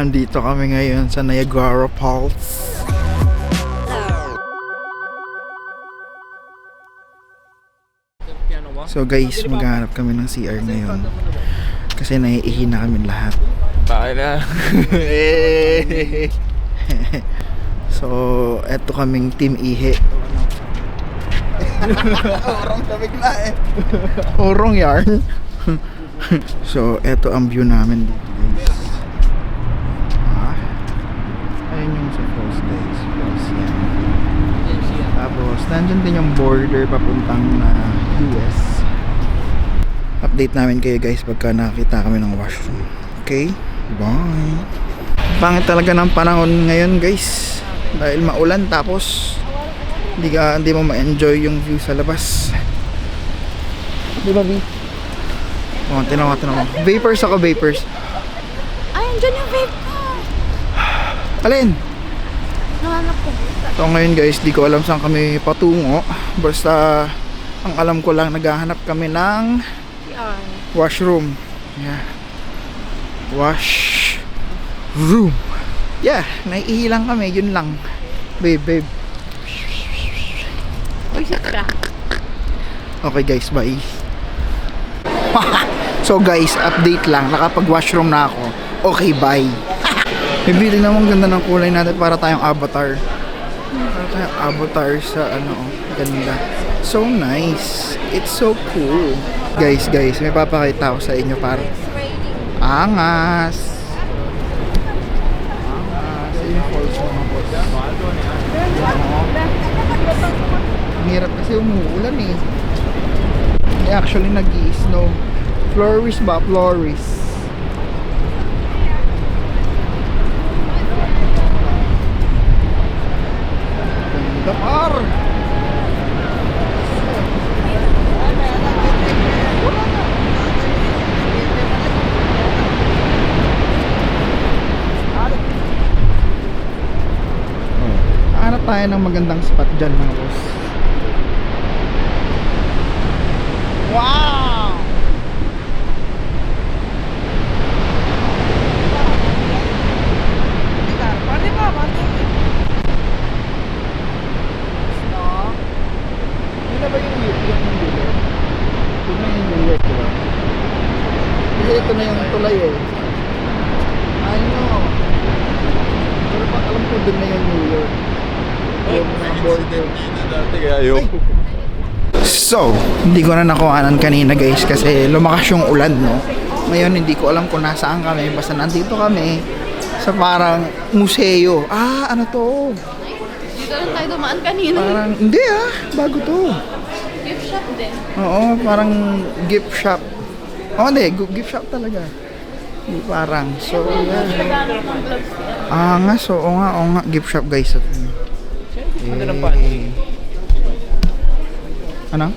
Andito kami ngayon sa Niagara Falls. So guys, maghanap kami ng CR ngayon kasi naiihi na kami lahat. Tayo na. So, eto kaming team ihi. Urong na bigla eh. Urong yarn. So, eto ang view namin dito guys. Ayun yung sa falls guys. Falls yan. Tapos, nandyan din yung border papuntang US. Update namin kayo guys pagka nakakita kami ng washroom. Okay? Bye! Pangit talaga ng panahon ngayon guys. Dahil maulan tapos hindi mo ma-enjoy yung view sa labas. Di ba, B? Oh, tinawa. Vapors ako, vapors. Ay, andyan yung vape ko. Alin? Nahanap ko. So ngayon guys, di ko alam saan kami patungo. Basta ang alam ko lang, naghahanap kami ng washroom. Yeah. Washroom. Yeah, naiihi lang kami, yun lang. Babe. Uy, sit ka. Okay guys, bye. So guys, update lang, nakapag-washroom na ako. Okay, bye. Bibili naman ganda ng kulay natin para tayong avatar. Para tayong avatar sa ganda. So nice. It's so cool. Guys, may papakita ko sa inyo para angas. Ayun yung falls mga boss. Ang hirap kasi umuulan eh. Actually nag-i-snow. Floris ba? Floris. Ganda par! Hanap tayo ng magandang spot dyan mga boss. Wow! Yun na ba yung New York? Yun na yung New York, diba? Kasi ito na yung tulay eh. I know. Pero pag alam ko dun na yung New York. Yung mga border. So, hindi ko na nakuhanan kanina guys kasi lumakas yung ulan, no? Ngayon hindi ko alam kung nasaan kami. Basta nandito kami sa parang museo. Ano to? Dito lang tayo dumaan kanina. Parang, hindi bago to. Gift shop din. Oo, parang gift shop. Hindi, gift shop talaga. Hindi parang, so yan. Naghanap ng gloves yan. Oo nga, gift shop guys. Ano?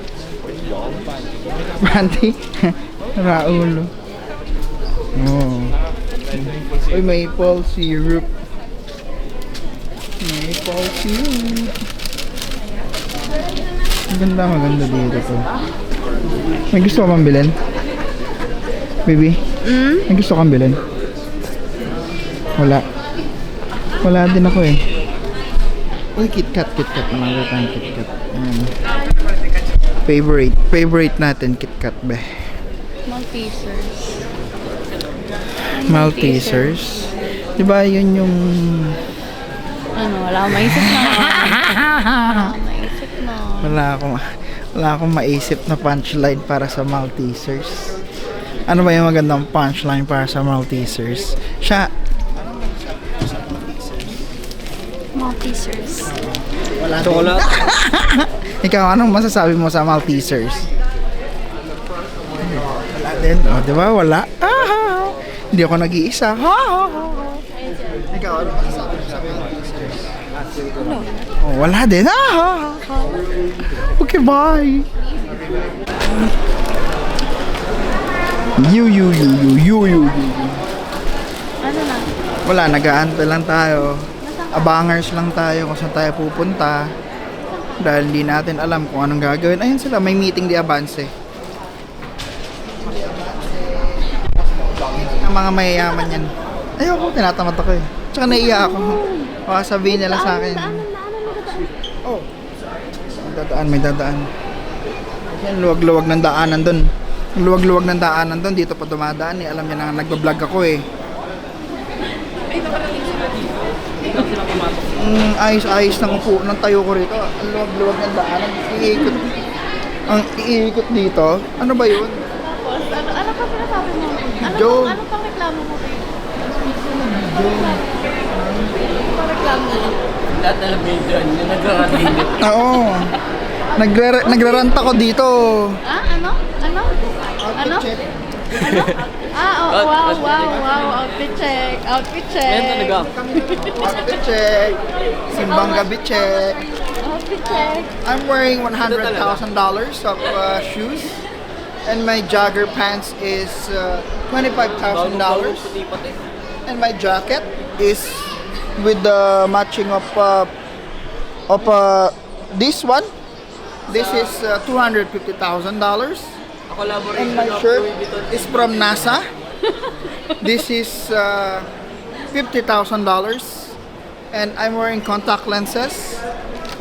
Panty? Raulo. Oh. Uy, maple syrup. Maple syrup. Maganda dito to. May gusto ka bang bilhin? Baby? May gusto kang bilhin? Wala din ako eh. Uy, KitKat. Malangga tayong KitKat. Favorite natin, KitKat be. Maltesers. Diba yun yung... Wala akong maisip na. Wala akong maisip na punchline para sa Maltesers. Ano ba yung magandang punchline para sa Maltesers? Maltesers. Wala din. Ikaw, anong masasabi mo sa Maltesers? Wala din. Diba? Wala. Hindi ako nag-iisa. Ikaw, anong masasabi mo sa Maltesers? Wala din. Okay, bye. You. Ano na? Wala, nag-aantay lang tayo. Abangers lang tayo kung saan tayo pupunta. Dahil hindi natin alam kung anong gagawin. Ayun sila, may meeting di Avance. Ang mga mayayaman yan. Ayoko, tinatamad ako eh. Tsaka naiiyak ako. Baka sabihin nila sa akin. Oh. May dadaan. Kasi ang luwag-luwag ng daanan doon. Ang luwag-luwag ng daanan doon, dito pa dumadaan eh. Alam niya na nagbablog ako eh. Ayos-ayos ng upo ng tayo ko rito. Ang luwag-luwag ng daanan. Ang iikot dito. Ano ba yun? Tapos, ano pa sinasabi mo? Joke. Ano pang reklamo mo kayo? Ano pang reklamo mo? Lahat na lang doon, na nagrarating. Oo. Nagraranta ko dito. Ano? Ano? Ano? Check. Ano? Wow. Outfit check. Outfit check. Yan talaga. Outfit check. Simbang gabi check. Outfit check. I'm wearing $100,000 of shoes. And my jogger pants is $25,000. And my jacket is with the matching of this one. This is $250,000. And my shirt is from NASA. This is $50,000. And I'm wearing contact lenses.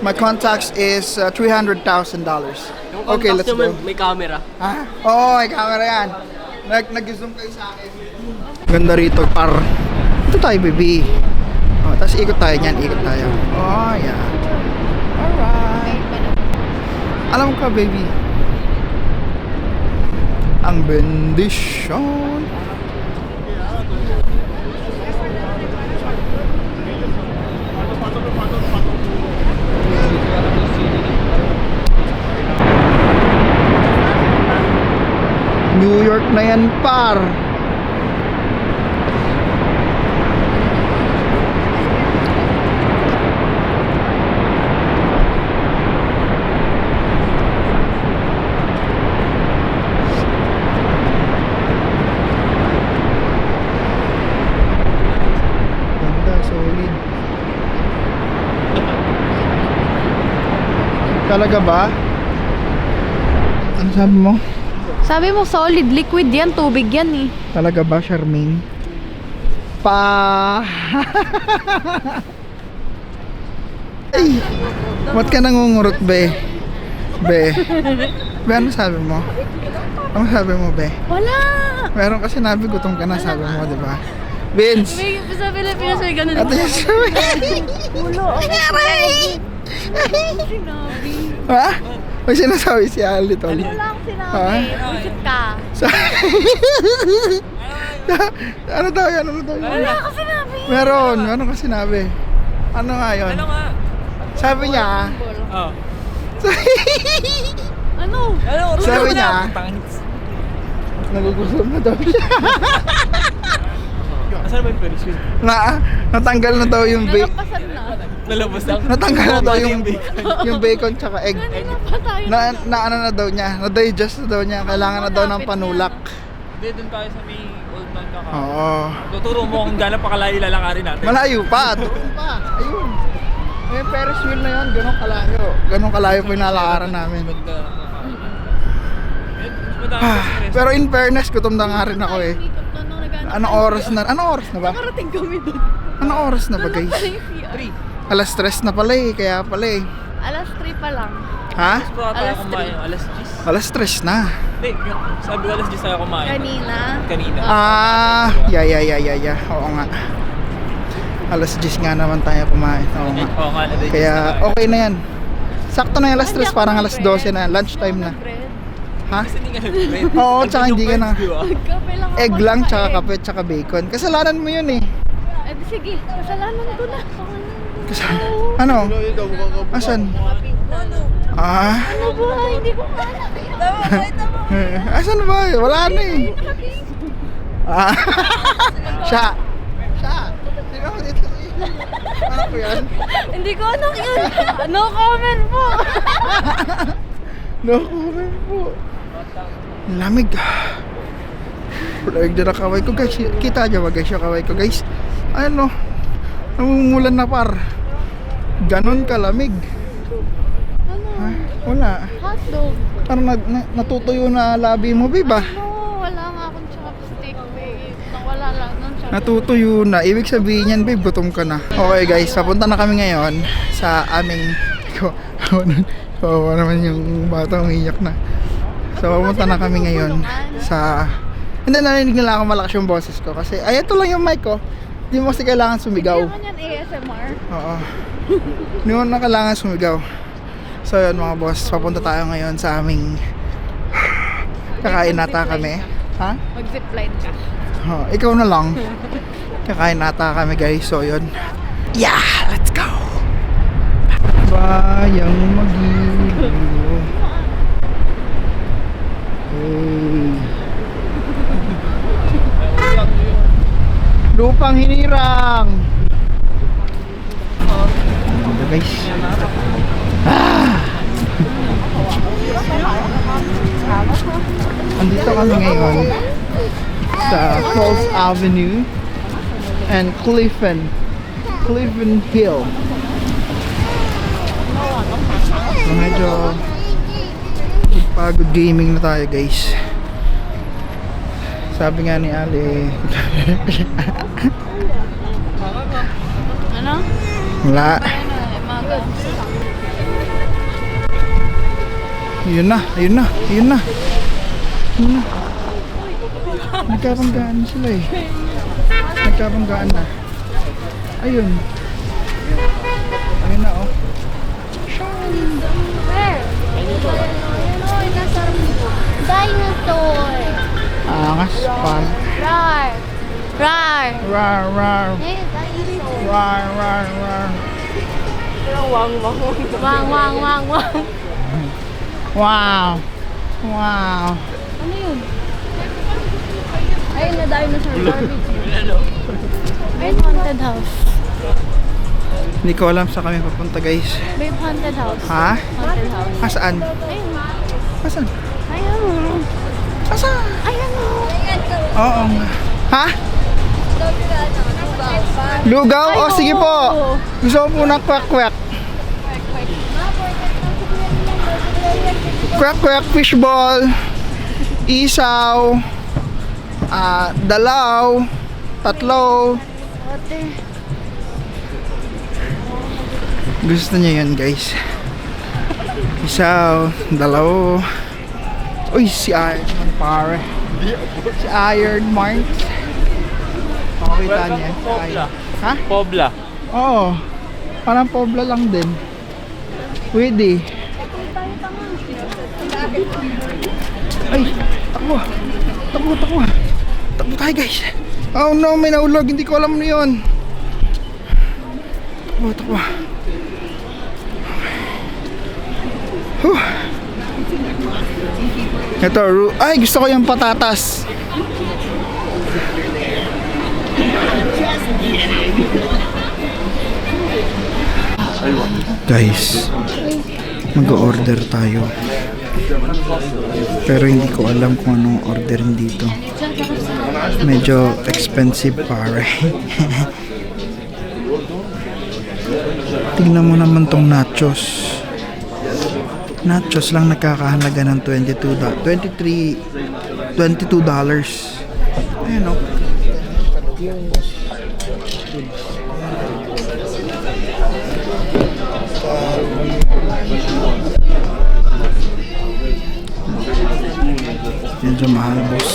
My contacts is $300,000. Okay, let's go. May camera. Ha? Oo, may camera yan. Nag-zoom kayo sa akin. Ganda rito, par. Ito tayo, baby. Oh, tapos ikot tayo niyan, ikot tayo. Oh, yeah. Alright. Alam ka, baby. Ang bendisyon. New York na yan, par. Ganda, solid. Talaga ba? Ano sabi mo? Sabi mo solid, liquid yan, tubig yan eh. Talaga ba, Charmaine? Ay! Ba't ka nangungurot, be? Be? Be, ano sabi mo? Ano sabi mo, be? Wala! Meron kasi sinabi, gutom ka na, sabi mo, di ba? Vince! May, sa Pilipinas may ganun. Ito yung sabi. Ulo, okay. Sinabi. Ha? May sinasabi si Ali, tol. Wala akong sinabi. Ha? Busit ka. Ano daw yan? Ano daw yan? Wala akong sinabi. Meron ka sinabi. Ano nga yun? Ano nga? Sabi niya, Oh. Ano? sabi niya, nagugutom na daw siya. Asan ba yung Ferris wheel? Natanggal na daw yung bacon. Nalampasan na. Nalabas lang. Natanggal na daw yung bacon tsaka egg. Kanina pa tayo. Na ano na daw niya, na-digest na daw niya, kailangan na daw ng panulak. Hindi, doon tayo sa may old man kaka. Oo. Tuturo mo kung gano'n pa kalayo lalakarin natin. Malayo pa, doon pa. Ayun. Yung Ferris wheel na yun, ganun kalayo. Ganun kalayo po yung nalakaran namin. Pero in fairness, gutom na nga rin ako eh. Anong oras na ba? Nakarating kami doon. Anong oras na ba, guys? 3. Alas 3 na pala eh, kaya pala eh. Alas 3 pa lang. Ha? Pero tayo Alas kumain. Alas 10. Alas 3 na. Hindi, sabi ko alas 10 tayo kumain. Kanina. Yeah. Oo nga. Alas 10 nga naman tayo kumain. Oo nga. Oo nga, na Kaya okay na yan. Sakto na yung alas 3, parang alas 12 na. Lunchtime na. Ha? Kasi hindi ka nag-bread. Oo, tsaka hindi ka na. Kape lang ako. Egg lang, tsaka kape, tsaka bacon. Kasalanan mo yun eh. Eh di sige, kasalanan ko na. Ano? Asan? Ah? Ano ba? Hindi ko alam. Asan ba? Wala na eh. Ah. Siya. Sino ako dito? Ano ko yan? Hindi ko anak yun. No comment po. No comment po. Lamig. Lamig na kaway ko guys. Kita nyo ba guys yung kaway ko guys? Ano? Namumulan na par. Ganon kalamig. Ano? Ha? Wala. Hotdog. Parang natutuyo na labi mo, babe ah. No, wala nga akong chopstick, babe. Nawala lang ng chopstick. Natutuyo na. Ibig sabihin yan, babe, gutom ka na. Okay guys, papunta na kami ngayon sa aming... Kawawa naman yung bata, umiiyak na. So, papunta na kami ngayon sa... Hindi, narinig nila ako malakas yung boses ko. Kasi, ay, ito lang yung mic ko. Hindi mo kasi kailangan sumigaw. Hindi naman yan ASMR. Oo. Hindi mo na kailangan sumigaw. So, yun mga boss, papunta tayo ngayon sa aming... Kakain nata kami. Ha? Mag-zipline ka. Oh, ikaw na lang. Kakain nata kami guys. So yun. Yeah, let's go. Bayang Magilo. Hey. Lupang hinirang. Ito guys. Andito kami ngayon sa Falls Avenue and Clifton Hill. So medyo pagod gaming na tayo guys. Sabi nga ni Ali Ano? wala. Magod. Yun na. Nagkabanggaan sila eh. Nagkabanggaan na. Ayun. Ayun na oh. Where? Dinosaur. Angas pag. Rar. Rar. Rar rar. Hey, dinosaur. Rar rar rar. Wang, wang, wang, wang. Wow. Wow. Ano yun? Ayun na dinosaur barbecue. Babe, haunted house. Hindi ko alam sa kami papunta guys. Babe, haunted house. Ha? Haunted house. Asaan? Ayun. Asan? Ayun. Asan? Ayun. Oo nga. Ha? Lugaw? O sige po. Gusto ko po ng kwek-kwek. Kwek-kwek, fishball, isaw, dalaw, tatlo. Ate. Gusto niya yun guys. Isaw, dalaw. Uy, si Iron Man pare. Si Iron Man. Makakita niya. Pobla. Ha? Pobla. Oo. Parang Pobla lang din. Pwede. Ay, takbo. Takbo tayo guys. Oh no, may naulog. Hindi ko alam na yun. Takbo. Huh. Ito, ay gusto ko yung patatas. Guys, mag-order tayo. Pero hindi ko alam kung anong orderin dito. Medyo expensive pare. Tingnan mo naman tong nachos. Nachos lang nagkakahalaga ng $22. Ayan o. Medyo mahal boss.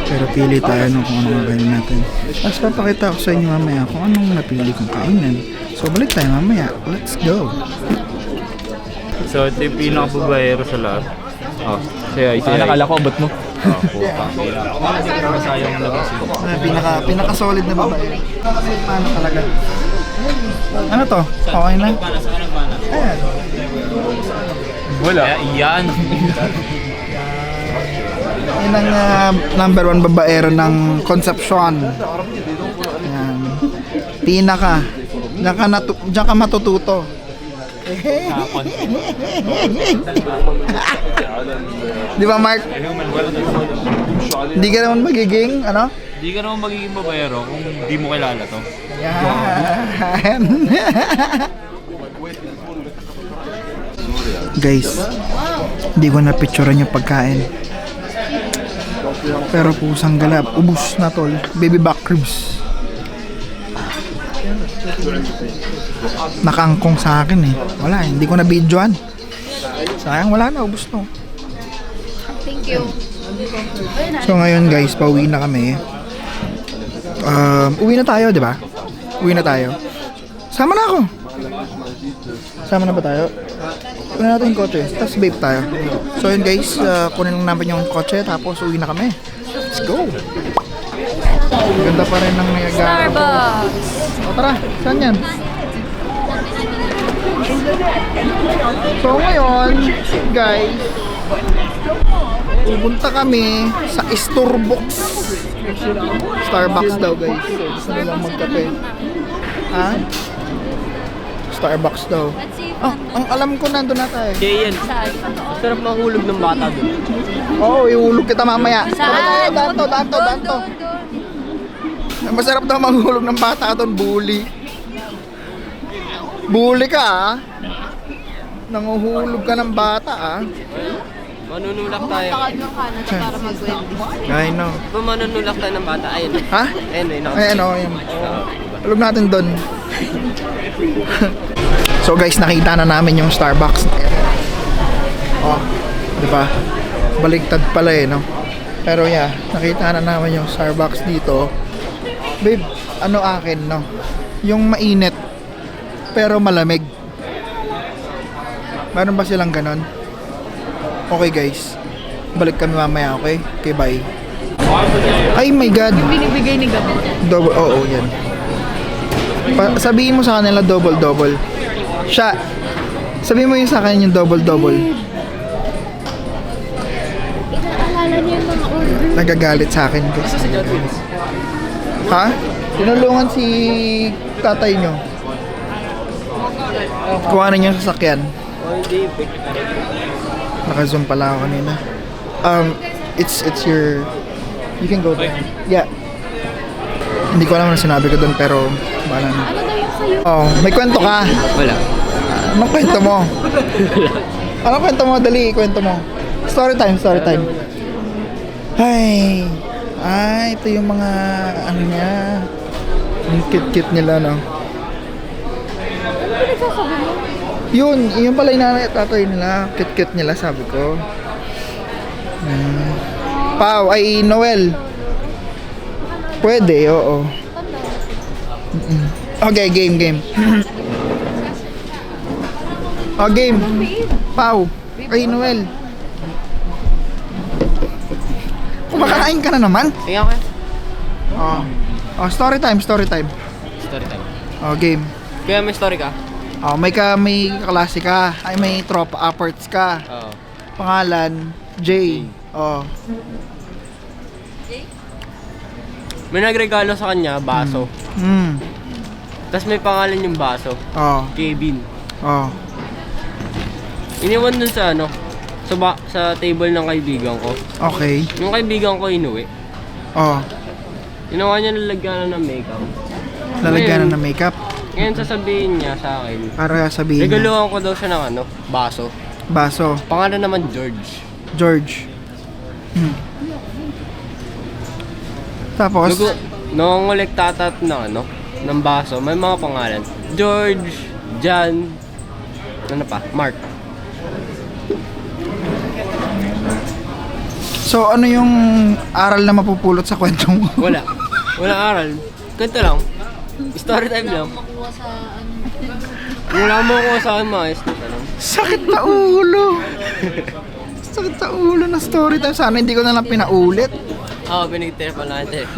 Pero pili tayo no kung anong gagawin natin. Mas papakita ko sa inyo mamaya kung anong napili kong kainin. So balik tayo mamaya. Let's go. So, ito yung pinakababayero sa lahat. Oh, siya. Nakala ko, ba't mo? Oh, puta. Sayang na labas ito. Pinaka-solid na babae. Paano talaga? Ano to? Okay na? Ayan. Wala. Iyan. Yan ang number 1 babaero ng Concepcion. Ayan. Pinaka. Diyan ka matututo. Di ba Mark? Hindi ka naman magiging ano? Hindi ka naman magiging babayero kung di mo kilala to. Yan. Guys, hindi ko na-picturean yung pagkain. Pero pusang galap. Ubus na tol. Baby back ribs. Nakangkong sa akin eh. Wala, hindi ko na videoan. Sayang, wala na. Ubus na. Thank you. So ngayon guys, pauwi na kami. Uwi na tayo, di ba? Uwi na tayo. Sama na ako. Sama na ba tayo? Kunin natin yung kotse, tapos vape tayo. So yun guys, kunin lang namin yung kotse, tapos uwi na kami. Let's go! Ganda pa rin ng Niagara. Starbucks! O tara, saan yan? So ngayon, guys, pupunta kami sa Starbucks. Starbucks daw guys. So, gusto nilang magkape. Ha? Starbucks daw. Ang alam ko nandun na tayo. Kaya yan. Sarap mahulog ng bata doon. Oo, ihulog kita mamaya. Saan? Danto. Masarap daw manghulog ng bata doon, bully. Bully ka ah. Nanguhulog ka ng bata ah. Manunulak tayo. Takad ng Canada para mag-Wendy's. I know. Diba manunulak tayo ng bata? Ayun. Ha? Ayun. Ay ano, yun. Hulog natin doon. So guys, nakita na namin yung Starbucks. Oh, di ba? Baligtad pala eh, no? Pero yeah, nakita na namin yung Starbucks dito. Babe, ano akin, no? Yung mainit, pero malamig. Meron ba silang ganon? Okay guys, balik kami mamaya, okay? Okay, bye. Ay my god. Binibigay ni Gabo. Double, oo, yan. Sabihin mo sa kanila double. Siya, sabihin mo yun sa akin yung double. Inaalala niya yung mga order. Nagagalit sa akin guys. Ha? Tinulungan si tatay nyo. Kuha na niya sa sasakyan. Naka-zoom pala ako kanina. It's your... You can go there. Yeah. Hindi ko alam na sinabi ko doon pero... Bahala na. Ano daw yung sa'yo? Oh, may kwento ka. Wala. Anong kwento mo? Anong kwento mo? Dali, kwento mo. Story time. Ay, ito yung mga ano niya. Ang cute nila, no? Ano pinagsasabi mo? Yun pala yung nanay at tatay nila. Cute nila, sabi ko. Pau, ay Noel. Pwede, oo. Okay, game. Oh, game. Pau, ay Noel. Kumakain ka na naman? Tingnan ko. Oh, story time. Story time. Oh, game. Kaya may story ka? Oh, may kaklase ka. Ay, may tropa apperts ka. Oo. Pangalan, Jay. Oh. May nagregalo sa kanya, baso. Tapos may pangalan yung baso. Oh. Kevin. Oh. Iniwan dun sa sa table ng kaibigan ko. Okay. Yung kaibigan ko inuwi. Oh. Ginawa niya lalagyan ng makeup. Lalagyan na ng makeup. Ngayon sasabihin niya sa akin. Para sabihin niya. Regaluhan ko daw siya ng baso. Baso. Pangalan naman George. Tapos, Nangongolektatat ng baso, may mga pangalan. George, John, ano pa? Mark. so ano yung aral na mapupulot sa kwento mo? Wala. Walang aral. Ganito lang. Story time lang. Makuha sa ano. Wala mo ko sa akin mga tanong. Sakit na ulo. Sakit sa ulo na story time. Sana hindi ko na lang pinaulit. Oo, pinigtira pa lang natin.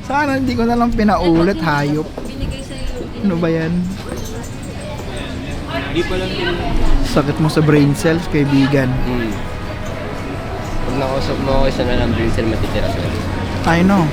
Sana hindi ko na lang pinaulit, hayop. Binigay sa'yo. Ano ba yan? Di pa lang Sakit mo sa brain cells, kaibigan. Pag nakausap mo ako, isa na lang brain cell matitira sa'yo. I know.